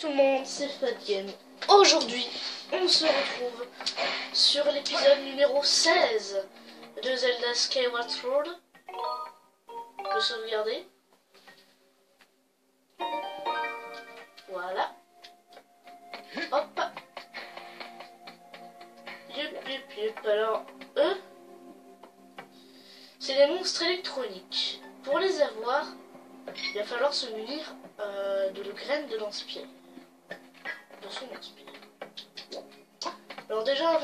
Tout le monde, c'est FatGame. Aujourd'hui, on se retrouve sur l'épisode numéro 16 de Zelda Skyward Sword. On peut sauvegarder. Voilà. Hop. Yup. Alors, eux, c'est les monstres électroniques. Pour les avoir, il va falloir se munir de graines de lance-pierre. De son lance-pierre. Alors déjà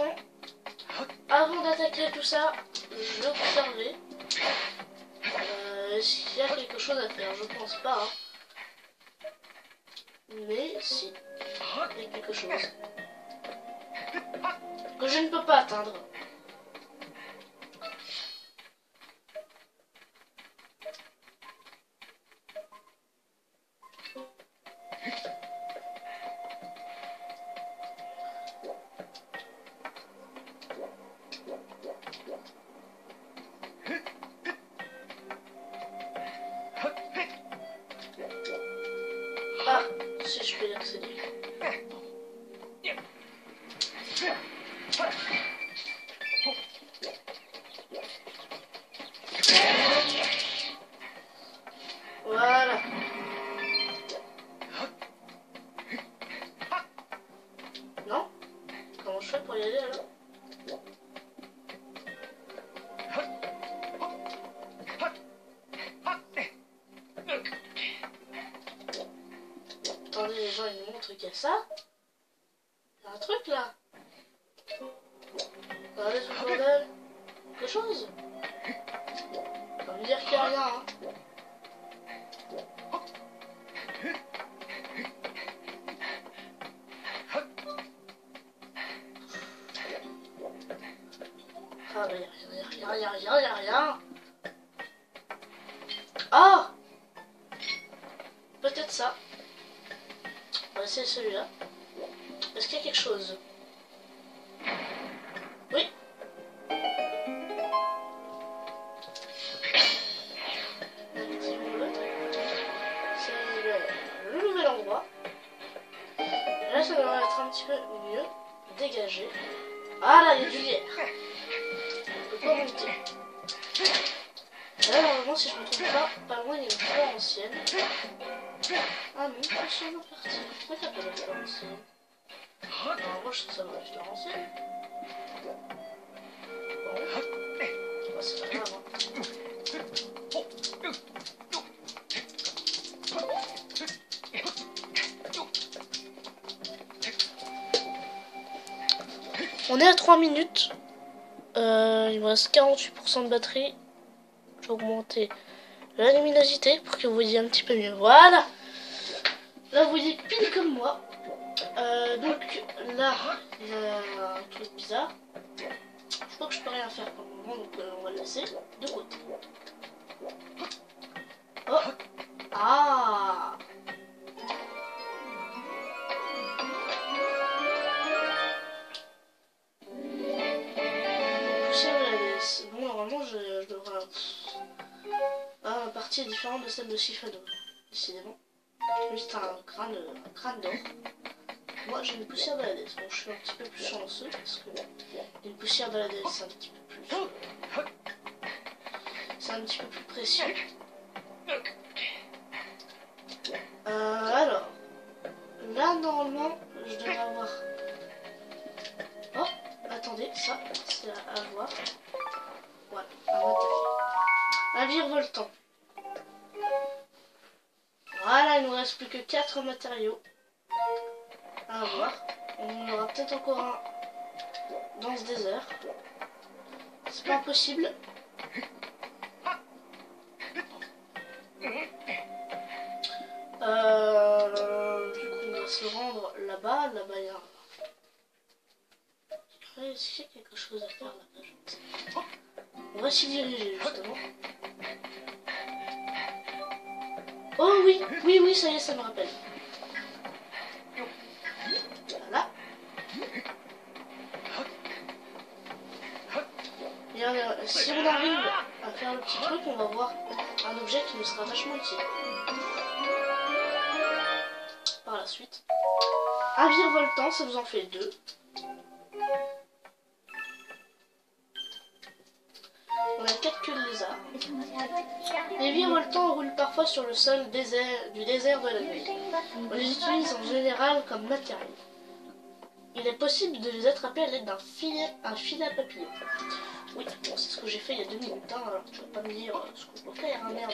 avant d'attaquer tout ça, je vais observer s'il y a quelque chose à faire. Je pense pas. Hein. Mais si, il y a quelque chose que je ne peux pas atteindre. Ah, si je peux y accéder. Voilà. Non? Comment je fais pour y aller alors? Attendez, les gens ils nous montrent qu'il y a ça. Il y a un truc là. Regardez ce bordel. Quelque chose. On va me dire qu'il n'y a rien. Hein. Ah bah y'a rien. Ah, peut-être ça. On va essayer celui-là. Est-ce qu'il y a quelque chose? Oui. Activons-le. C'est le nouvel endroit. Là, ça devrait être un petit peu mieux dégagé. Ah là, il y a du lierre. On peut pas monter. Là, normalement, si je me trompe pas loin, il y a une fleur ancienne. Ah non, je suis en partie. Pourquoi t'as pas la fleur ancienne? Moi, je sais ça va, la fleur ancienne. Bon. C'est pas grave. On est à 3 minutes. Il me reste 48% de batterie. Je vais augmenter la luminosité pour que vous voyez un petit peu mieux. Voilà. Là, vous voyez pile comme moi. Donc là, il y a un truc bizarre. Je crois que je peux rien faire pour le moment, donc on va le laisser de côté. Oh. Ah. Bon, normalement, je devrais... Ah, la partie est différente de celle de Sifado, décidément. Juste un crâne d'or. Moi, j'ai une poussière de la DS. Bon, je suis un petit peu plus chanceux parce que une poussière de la DS, c'est un petit peu plus... C'est un petit peu plus précieux. Alors... Là, normalement, je devrais avoir... Oh, attendez, ça, c'est à voir. Voilà, un matériel. Un virevoltant. Voilà, il nous reste plus que 4 matériaux à avoir. On en aura peut-être encore un dans ce désert. C'est pas impossible. Du coup, on va se rendre là-bas. Là-bas, il y a un... Est-ce qu'il y a quelque chose à faire là-bas? Je ne sais pas. On va s'y diriger justement. Oh oui, ça y est, ça me rappelle. Voilà. Et si on arrive à faire le petit truc, on va voir un objet qui nous sera vachement utile. suite. Un virevoltant, ça vous en fait 2. On a 4 queues de lézard. Les virevoltants roulent parfois sur le sol du désert de la nuit. On les utilise en général comme matériel. Il est possible de les attraper à l'aide d'un filet à papillon. Oui, bon, c'est ce que j'ai fait il y a 2 minutes, hein, alors tu vas pas me dire ce que je dois faire, hein, merde.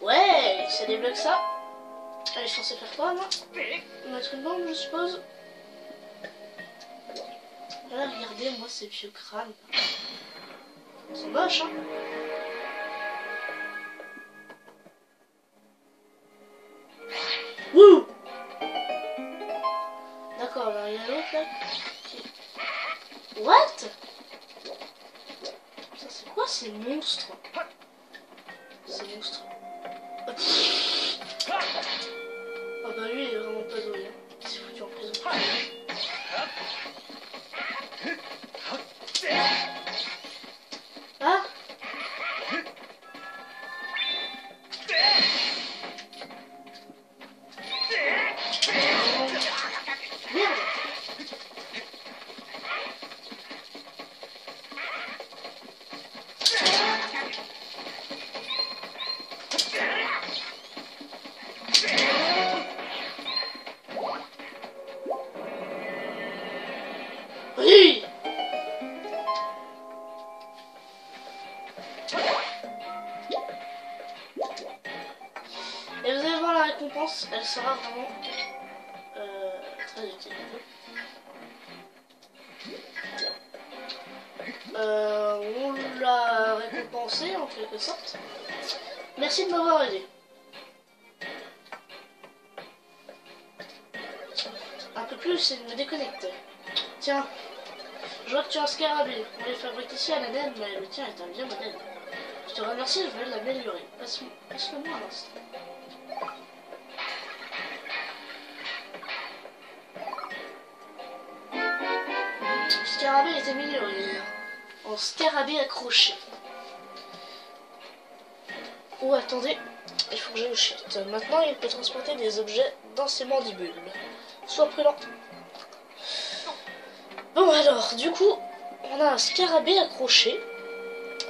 Ouais, ça débloque ça. Allez, je suis censé faire quoi, moi? Mettre une bombe, je suppose. Là, regardez, moi, ces vieux crânes. C'est moche, hein. Wouh! D'accord, alors il y a l'autre, là. What? Ça, c'est quoi ces monstres? Ces monstres. Ah bah lui, il est vraiment pas doué, hein. Il s'est foutu en prison. Ah! Merde! Oui! Et vous allez voir la récompense, elle sera vraiment très utile. On l'a récompensé en quelque sorte. Merci de m'avoir aidé. Un peu plus, c'est de me déconnecter. Tiens, je vois que tu as un scarabée. On les fabrique ici à l'Aden, mais le tien est un vieux modèle. Je te remercie, je vais l'améliorer. Passe-le-moi un instant. Le scarabée est amélioré en scarabée accroché. Oh, attendez, il faut que je le chute. Maintenant, il peut transporter des objets dans ses mandibules. Sois prudent. Bon, alors, du coup, on a un scarabée accroché.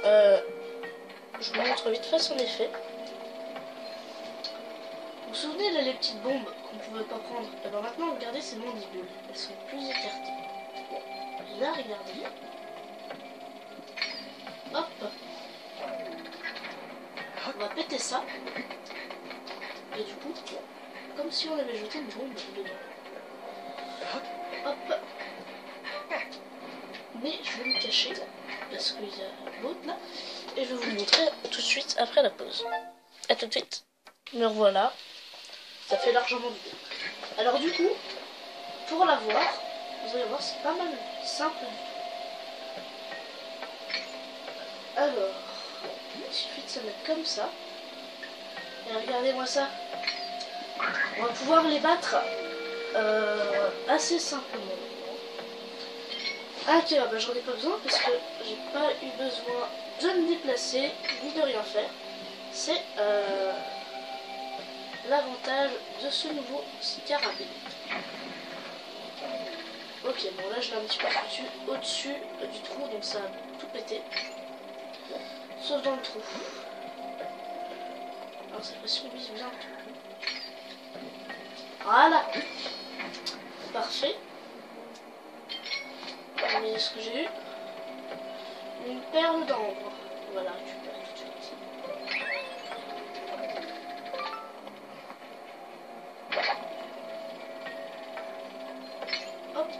Je vous montre vite fait son effet. Vous vous souvenez là, les petites bombes qu'on ne pouvait pas prendre? Et ben maintenant, regardez ces mandibules. Elles sont plus écartées. Et là, regardez. Hop. On va péter ça. Et du coup, comme si on avait jeté une bombe dedans. Hop. Mais je vais me cacher parce qu'il y a l'autre là. Et je vais vous le montrer tout de suite après la pause. A tout de suite. Me revoilà. Ça fait largement du bien. Alors du coup, pour l'avoir, vous allez voir, c'est pas mal simple du tout. Alors, il suffit de se mettre comme ça. Et regardez-moi ça. On va pouvoir les battre assez simplement. Ah ok, bah, j'en ai pas besoin parce que j'ai pas eu besoin de me déplacer ni de rien faire. C'est l'avantage de ce nouveau scarabée. Ok, bon là je l'ai un petit peu foutu au-dessus du trou, donc ça a tout pété. Sauf dans le trou. Alors cette fois-ci on vise bien le trou. Voilà. Parfait. Vous voyez ce que j'ai eu? Une perle d'ambre. Voilà, récupère tout de suite. Hop.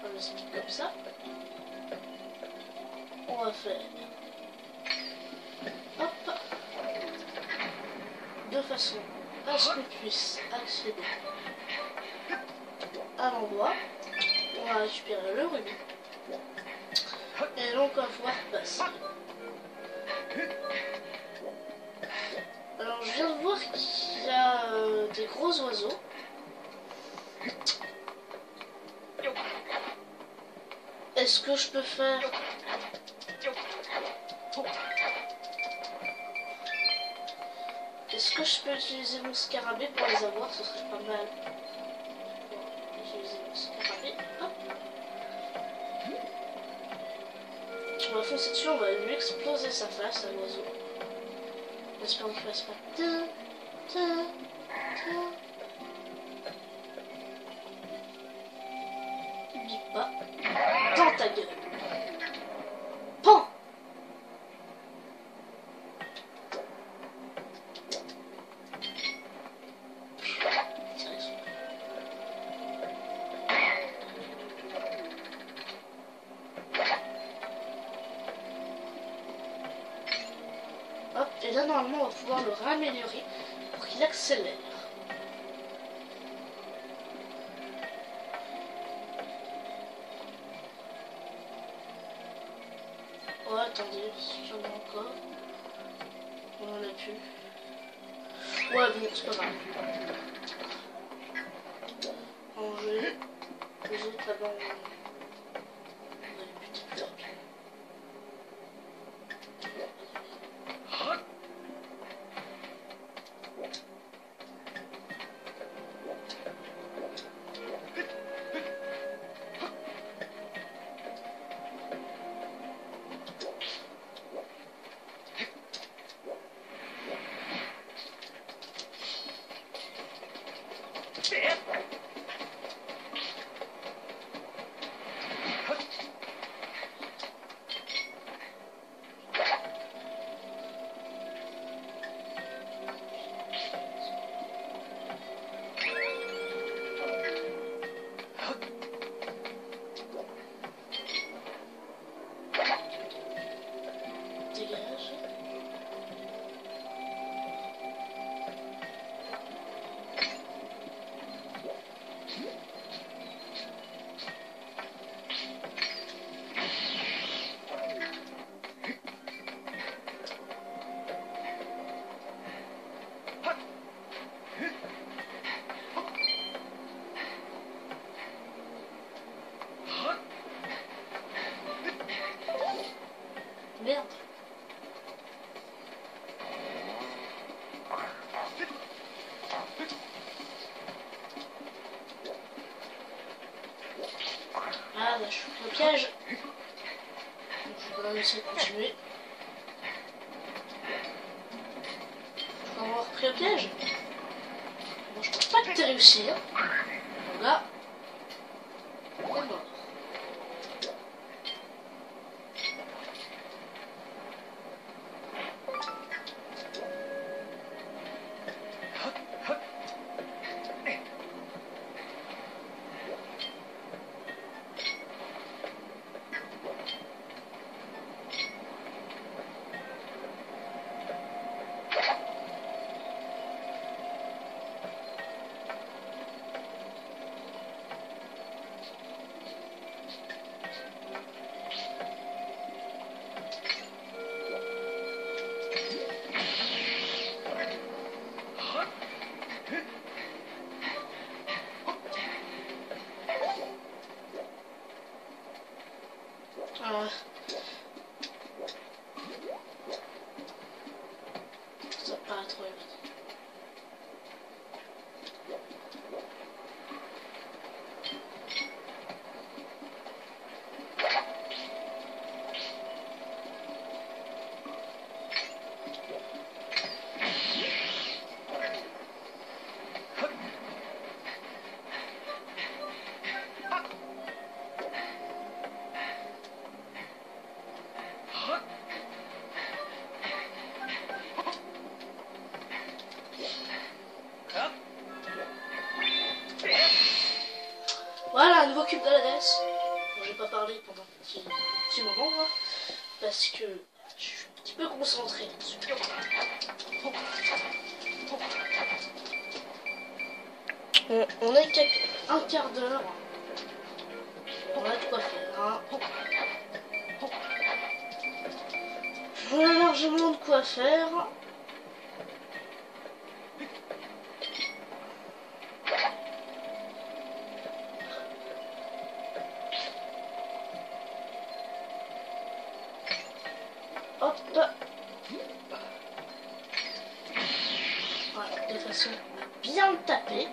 On va se mettre comme ça. On va faire. Hop. De façon à ce qu'on puisse accéder à l'endroit. On va récupérer le rubis. Et donc on va pouvoir passer. Alors je viens de voir qu'il y a des gros oiseaux. Est-ce que je peux faire... Est-ce que je peux utiliser mon scarabée pour les avoir? Ce serait pas mal. Bon, utiliser mon scarabée. Hop. On va foncer dessus, on va lui exploser sa face à l'oiseau. J'espère qu'il fasse pas. Dis pas. Dans ta gueule. Pan. Hop, et là normalement on va pouvoir le réaméliorer pour qu'il accélère. Oh attendez, j'en ai encore. On en a plus. Ouais bon, c'est pas grave. Ranger. Les autres là-bas on va les buter plus tard. Merde. Ah là je suis pris au piège. Donc, je vais essayer de continuer. Je vais avoir pris au piège. Bon, je pense pas que t'aies réussi. Hein. Donc là, on est mort. Ça part trop vite. Voilà, un nouveau cube de la DS. Bon, j'ai pas parlé pendant un petit moment, moi, parce que je suis un petit peu concentré là-dessus. On est qu'à un quart d'heure. On a de quoi faire. Hein. On a largement de quoi faire. façon bien tapée.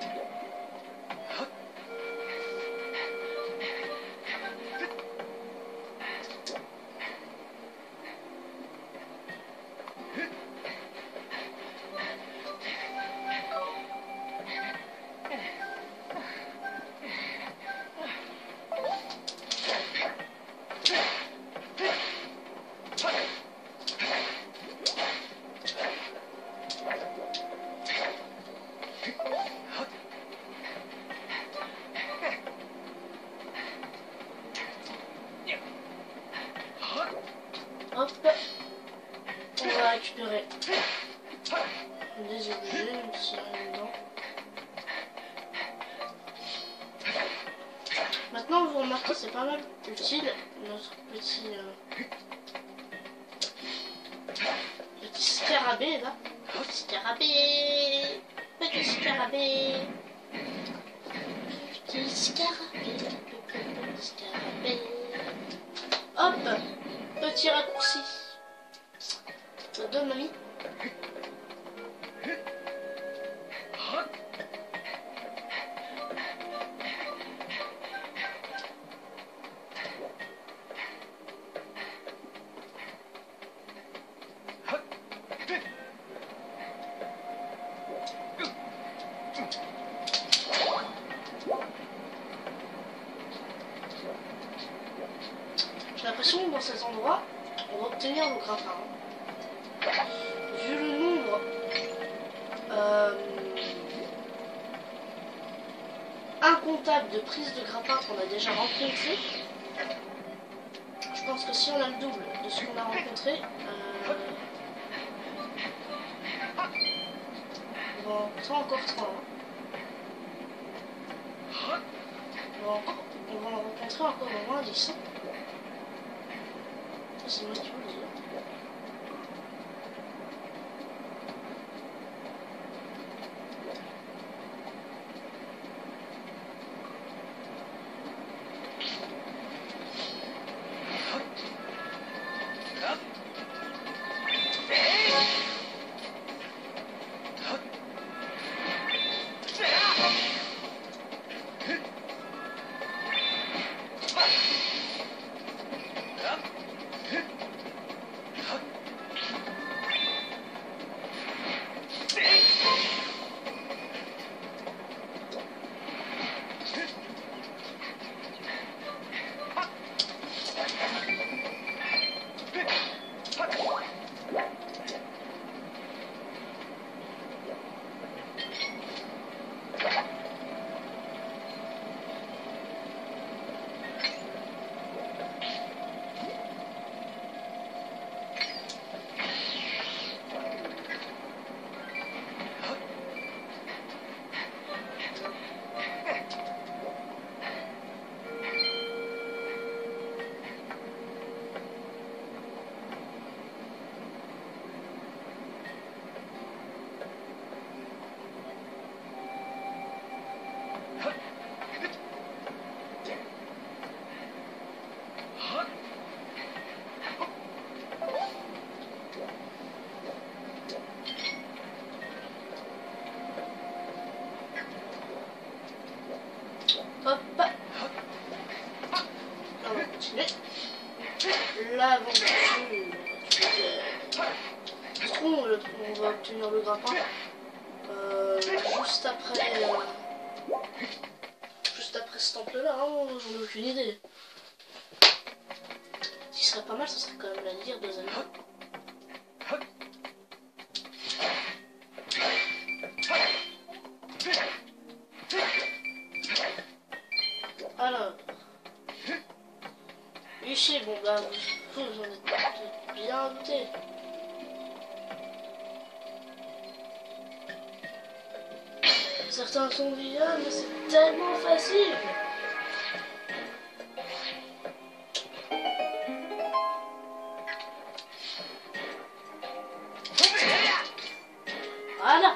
Hop, on va récupérer des objets, même s'il y a rien dedans. Maintenant, vous remarquez, c'est pas mal utile notre petit scarabée là. Petit scarabée, petit scarabée, petit scarabée, petit scarabée. Hop, petit raccourci de mamie. J'ai l'impression que dans cet endroit, on va obtenir le grappin. Vu le nombre incontable de prises de grappin qu'on a déjà rencontrées, je pense que si on a le double de ce qu'on a rencontré, on va encore 3. On va en rencontrer encore au moins 10. C'est moi qui vous le dis. Hop. On va continuer. Là, avant de on va obtenir le grappin. Juste après ce temple là, hein, j'en ai aucune idée. Ce qui serait pas mal, ce serait quand même la lyre de Zelda. Alors, Huissier, bon bah vous en êtes bien douté. Certains sont dit, ah mais c'est tellement facile. Voilà.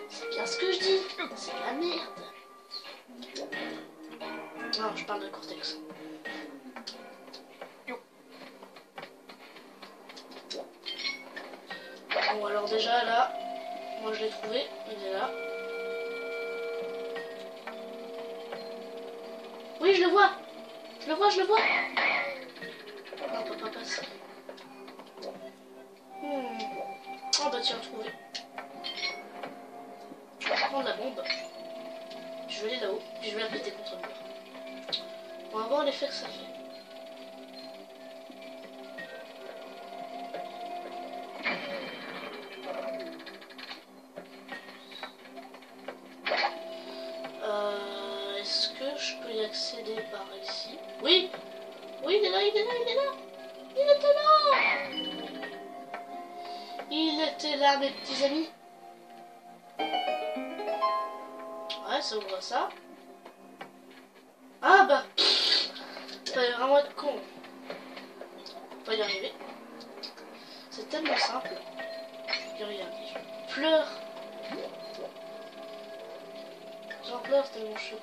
C'est bien ce que je dis. C'est la merde. Non, je parle de Cortex. Bon, alors déjà là, Moi je l'ai trouvé, il est là. Oui, je le vois. Je le vois, je le vois. Non, on peut pas passer. Oh bah tiens, trouvé. Je vais prendre la bombe. Je vais aller là-haut, puis je vais la péter contre le mur. On va voir l'effet que ça fait. Est-ce que je peux y accéder par ici? Oui! Oui, il est là, il est là, il est là! Il était là! Il était là, mes petits amis. Ouais, ça ouvre ça. Ah bah, fallait vraiment être con. On va y arriver. C'est tellement simple. Regarde, je pleure. J'en pleure tellement je suis con.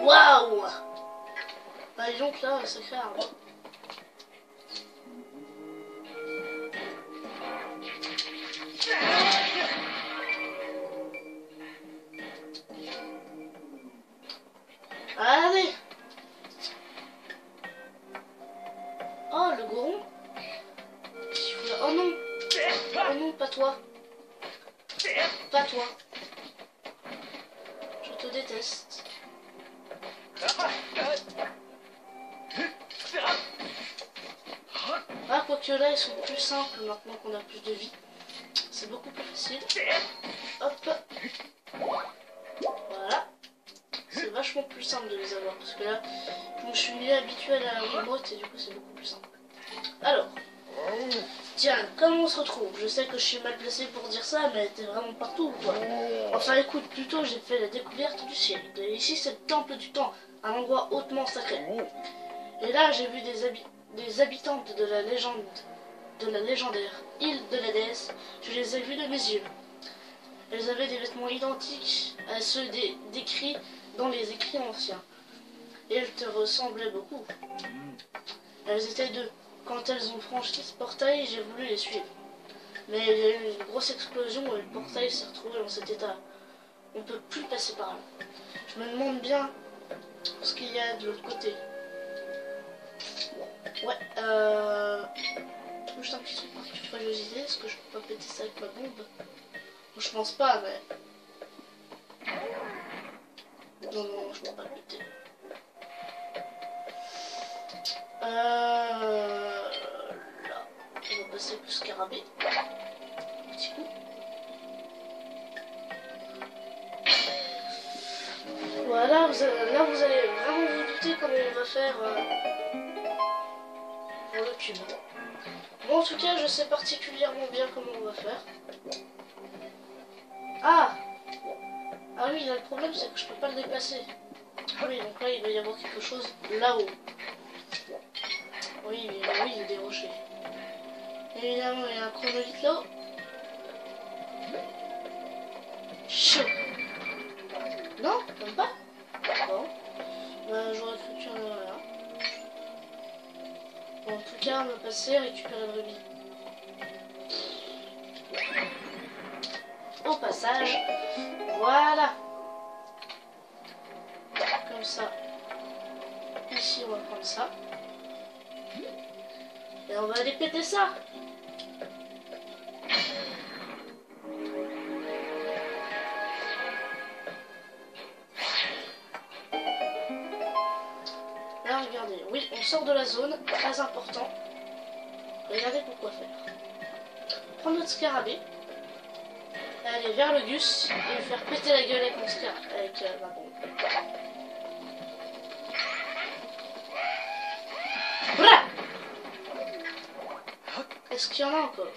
Waouh! Bah dis donc là, sacré arbre. Allez! Oh, le goron! Oh non! Oh non, pas toi! Pas toi! Je te déteste. Ah, quoique là, ils sont plus simples maintenant qu'on a plus de vie. C'est beaucoup plus facile. Hop! Voilà. C'est vachement plus simple de les avoir parce que là, je me suis mieux habitué à la remote et du coup, c'est beaucoup plus simple. Alors, tiens, comment on se retrouve? Je sais que je suis mal placé pour dire ça, mais t'es vraiment partout, quoi. Enfin, écoute, plutôt, j'ai fait la découverte du ciel. Et ici, c'est le temple du temps, un endroit hautement sacré. Et là, j'ai vu des habitantes de la légendaire île de la déesse. Je les ai vues de mes yeux. Elles avaient des vêtements identiques à ceux décrits dans les écrits anciens. Et elles te ressemblaient beaucoup. Elles étaient deux. Quand elles ont franchi ce portail, j'ai voulu les suivre. Mais il y a eu une grosse explosion et le portail s'est retrouvé dans cet état. On ne peut plus passer par là. Je me demande bien ce qu'il y a de l'autre côté. Ouais, juste un petit truc par curiosité. Est-ce que je peux pas péter ça avec ma bombe? Je pense pas, mais... Non, non, je peux pas le péter. Là, on va passer le scarabée. Petit coup. Voilà, là vous allez vraiment vous douter comment on va faire pour le cube. Bon, en tout cas, je sais particulièrement bien comment on va faire. Ah oui, là, le problème, c'est que je peux pas le déplacer. Oui, donc là, il doit y avoir quelque chose là-haut. Oui, mais oui, il y a des rochers. Évidemment, il y a un chronolite là-haut. Chaud. Non, même pas. Bon. Bah, j'aurais cru qu'il y en aurait là. Bon, en tout cas, on va passer à récupérer le rubis. Au passage, voilà. Comme ça. Ici, on va prendre ça. Et on va aller péter ça. Là, regardez. Oui, on sort de la zone. Très important. Regardez pourquoi faire. Prendre notre scarabée. Aller vers le Gus et lui faire péter la gueule avec mon scarabée. Avec ma bombe. Voilà. Est-ce qu'il y en a encore?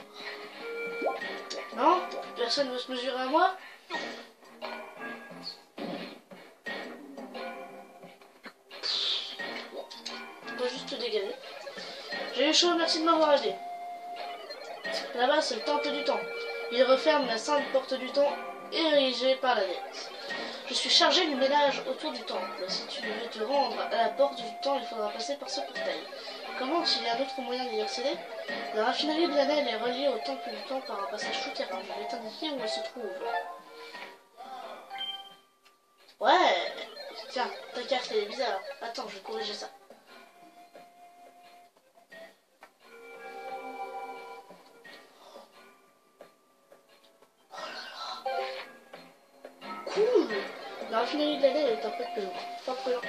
Non? Personne ne veut se mesurer à moi? On va juste te dégager. J'ai eu chaud, merci de m'avoir aidé. Là-bas, c'est le temple du temps. Il referme la sainte porte du temps érigé par la dette. Je suis chargé du ménage autour du temple. Si tu veux te rendre à la porte du temps, il faudra passer par ce portail. Comment, s'il y a un autre moyen d'y accéder? La raffinerie de l'Anel est reliée au temple du temps par un passage souterrain. Je vais t'indiquer où elle se trouve. Ouais. Tiens, ta carte elle est bizarre. Attends, je vais corriger ça. Cool. La raffinerie de l'année est un peu plus loin. Pas plus loin.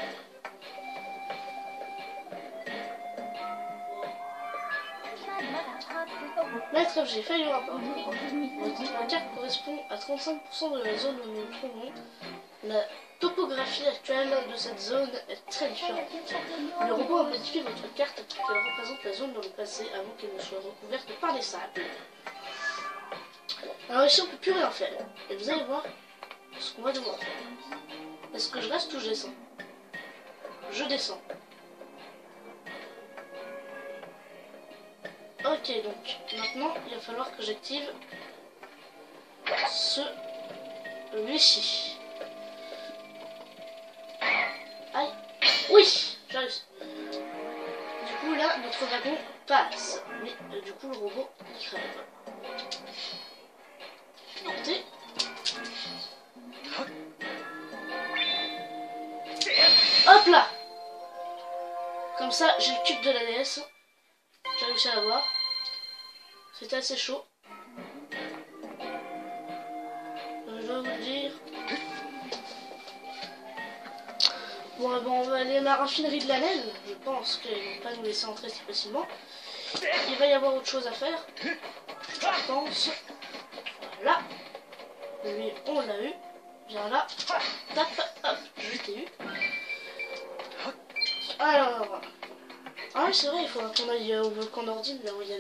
Maître, j'ai failli au rapport. Votre carte correspond à 35% de la zone où nous nous trouvons. La topographie actuelle de cette zone est très différente. Le robot a modifié votre carte pour qu'elle représente la zone dans le passé avant qu'elle ne soit recouverte par les sables. Alors ici on peut plus rien faire. Et vous allez voir ce qu'on va devoir faire. Est-ce que je reste ou je descends? Je descends. Ok, donc maintenant il va falloir que j'active celui-ci. Aïe. Oui, j'arrive. Du coup là notre wagon passe. Mais du coup le robot il crève. Montez. Hop là. Comme ça j'ai le cube de la DS. J'ai réussi à l'avoir. C'était assez chaud. Je dois vous le dire. Bon, on va aller à la raffinerie de l'Anel. Je pense qu'ils ne vont pas nous laisser entrer si facilement. Il va y avoir autre chose à faire. Je pense. Voilà. Lui, on l'a eu. Viens là. Tape. Hop. Je t'ai eu. Alors. Ah oui, c'est vrai, il faudra qu'on aille au volcan d'Ordine, là où il y a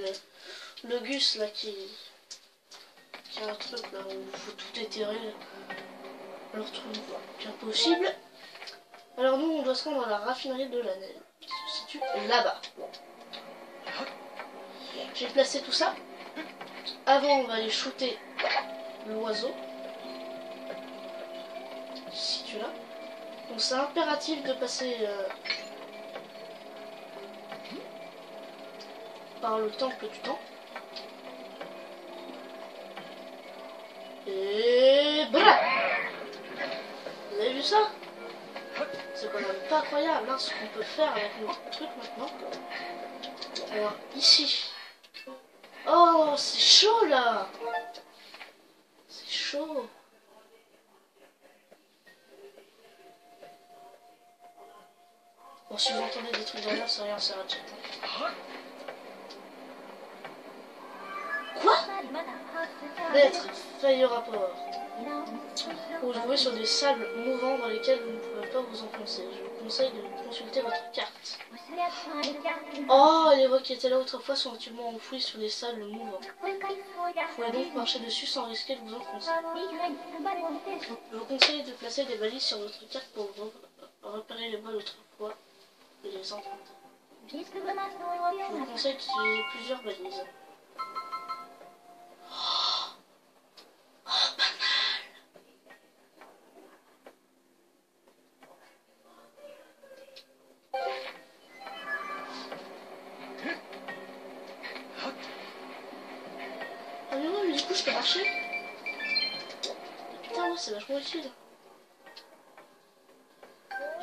le Gus, là, qui a un truc, là, où il faut tout éterrer. Le retrouver impossible. Alors nous, on doit se rendre à la raffinerie de l'Anel, qui se situe là-bas. J'ai placé tout ça. Avant, on va aller shooter l'oiseau. Qui se situe là. Donc c'est impératif de passer par le temple du temps. Et bra! Vous avez vu ça? C'est quand même pas incroyable hein, ce qu'on peut faire avec notre truc maintenant. Alors ici. Oh, c'est chaud là. C'est chaud. Bon, si vous entendez des trucs derrière, c'est rien, c'est Ratchet. Quoi? Lettre, faille au rapport. Vous vous trouvez sur des sables mouvants dans lesquels vous ne pouvez pas vous enfoncer. Je vous conseille de consulter votre carte. Oh, les voies qui étaient là autrefois sont actuellement enfouies sous des sables mouvants. Vous pouvez donc marcher dessus sans risquer de vous enfoncer. Je vous conseille de placer des balises sur votre carte pour repérer les voies d'autrefois et les emprunter. Je vous conseille d'utiliser plusieurs balises. Ah mais ouais, mais du coup je peux marcher. Putain ouais, c'est vachement utile.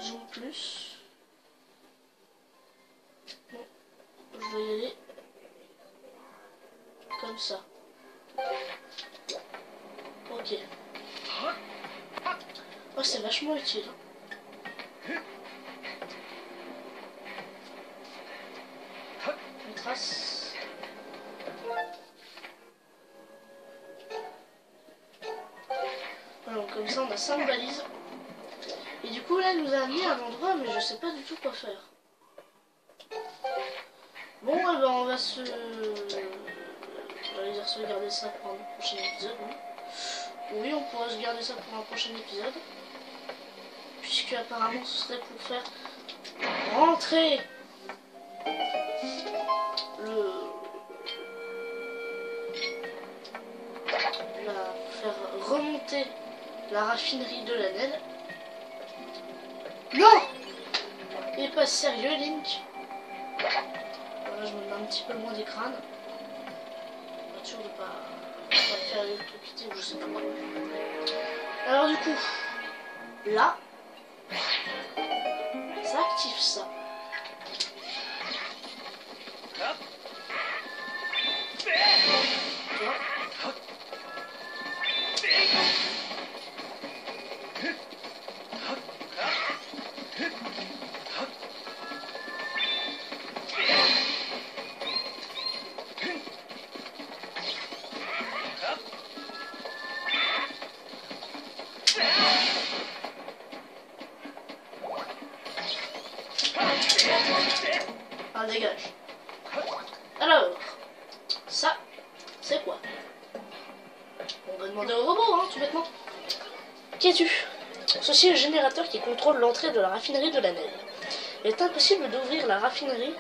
Zoom plus. Bon, je vais y aller comme ça. Ok. Oh, c'est vachement utile. Une trace. Alors, comme ça, on a 5 balises. Et du coup, là, elle nous a amené à un endroit, mais je sais pas du tout quoi faire. Bon, eh ben, on va se... J'allais dire se garder ça pour un prochain épisode. Oui. Oui, on pourra se garder ça pour un prochain épisode. Puisque apparemment, ce serait pour faire rentrer faire remonter monter la raffinerie de la Nel. Non! Il est pas sérieux, Link. Voilà, je me mets un petit peu loin des crânes. Pas sûr de pas faire l'électricité ou je sais pas quoi. Alors du coup, là, ça active ça. Ah, dégage. Alors, ça, c'est quoi? On va demander au robot, hein, tout bêtement. Qui es-tu? Ceci est le générateur qui contrôle l'entrée de la raffinerie de la Nel. Il est impossible d'ouvrir la raffinerie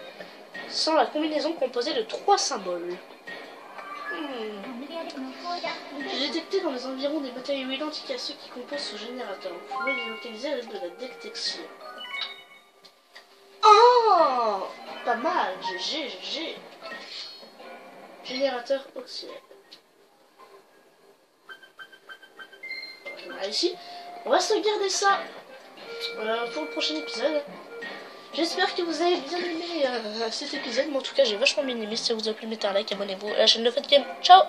sans la combinaison composée de 3 symboles. J'ai détecté dans les environs des matériaux identiques à ceux qui composent ce générateur. Vous pouvez les localiser à l'aide de la détection. Oh, pas mal, GG. Générateur auxiliaire. Voilà, ici, on va sauvegarder ça pour le prochain épisode. J'espère que vous avez bien aimé cet épisode, mais en tout cas j'ai vachement bien aimé. Si ça vous a plu, mettez un like, abonnez-vous à la chaîne de Fun Game. Ciao!